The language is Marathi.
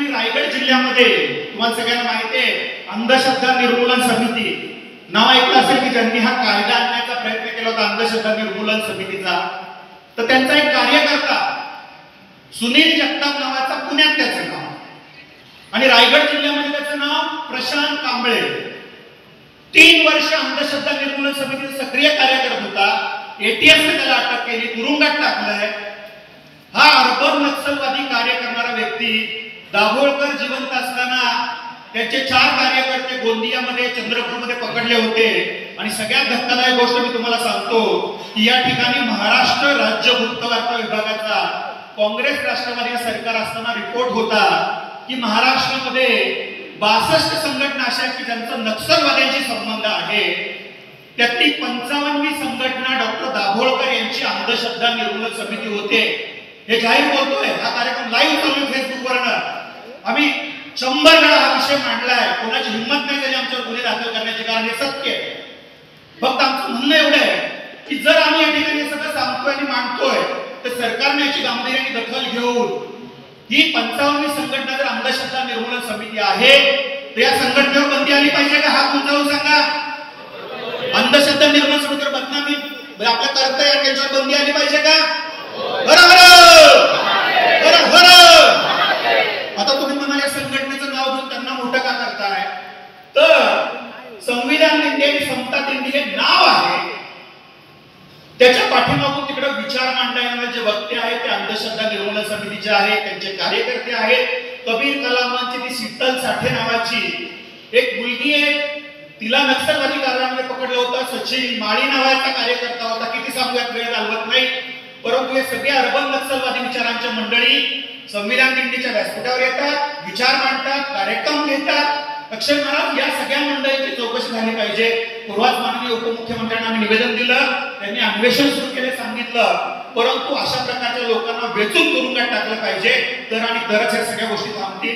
आणि रायगड जिल्ह्यामध्ये तुम्हाला सगळ्यांना माहिती आहे अंधश्रद्धा निर्मूलन समिती नाव ऐकलं असेल की ज्यांनी हा कायदा आणण्याचा प्रयत्न केला होता अंधश्रद्धा निर्मूलन समितीचा। तर त्यांचा एक कार्यकर्ता सुनील जगताप नावाचा पुण्यात त्याचं नाव आणि रायगड जिल्ह्यामध्ये त्याचं नाव प्रशांत कांबळे 3 वर्ष अंधश्रद्धा निर्मूलन समितीचा सक्रिय कार्य करत होता। एटीएस ने त्याला अटक केली, तुरुंगात टाकलंय। हा अर्बन नक्षलवादी कार्य करणारा व्यक्ती दाभोळकर जिवंत असताना त्याचे 4 कार्यकर्ते गोंदियामध्ये चंद्रपूरमध्ये पकडले होते आणि सगळ्यात धक्कादायक गोष्ट मी तुम्हाला सांगतो की या ठिकाणी महाराष्ट्र राज्य गुप्तवार्ता विभागाचा काँग्रेस राष्ट्रवादी सरकार असताना रिपोर्ट होता की महाराष्ट्रामध्ये 62 संघटना अशा की ज्यांचा नक्षलवाद्यांशी संबंध आहे। त्यातली 55वी संघटना डॉक्टर दाभोळकर यांची अंधश्रद्धा निर्मूलन समिती होते। हे जाहीर बोलतोय, हा कार्यक्रम लाईव्ह चालू फेसबुकवरनं आम्ही 100 वेळा हा विषय मांडलाय। कोणाची हिंमत नाही झाली आमच्यावर गुन्हे दाखल करण्याची, कारण हे सत्य आहे। फक्त आमचं म्हणणं एवढं आहे की जर आम्ही या ठिकाणी सगळं सांगतोय आणि मांडतोय तर सरकारने याची गांभीर्याने दखल घेऊन ही 55वी संघटना जर अंधश्रद्धा निर्मूलन समिती आहे तर या संघटनेवर बंदी आली पाहिजे का? हा उंचावून सांगा। अंधश्रद्धा निर्मूलन समितीवर बदनामी आपल्या करता यार त्यांच्यावर बंदी आली पाहिजे का? आता तुम्ही म्हणाले संघटनेचं नाव घेऊन त्यांना मोठं का करताय? तर संविधान दिंडी आणि समता दिंडी हे नाव आहे, त्याच्या पाठीमागून तिकडे विचार मांडता येणारे जे वक्ते आहेत ते अंधश्रद्धा निर्मूलन समितीचे आहेत, त्यांचे कार्यकर्ते आहेत। कबीर कलामांची ती शीतल साठे नावाची एक मुलगी आहे, तिला नक्षलवादी कारणामध्ये पकडलं होतं। सचिन माळी नावाचा कार्यकर्ता होता, किती सांगूयात वेळ घालवत नाही, परंतु हे सगळे अर्बन नक्षलवादी विचारांच्या मंडळी संविधान दिंडीच्या व्यासपीठावर येतात, विचार मांडतात, कार्यक्रम घेतात। अक्षय महाराज या सगळ्या मंडळींची चौकशी झाली पाहिजे। पूर्वाच माननीय उपमुख्यमंत्र्यांना आम्ही निवेदन दिलं, त्यांनी अन्वेषण सुरू केले सांगितलं, परंतु अशा प्रकारच्या लोकांना वेचून तुरुंगात टाकलं पाहिजे, तर आणि तरच या सगळ्या गोष्टी थांबतील।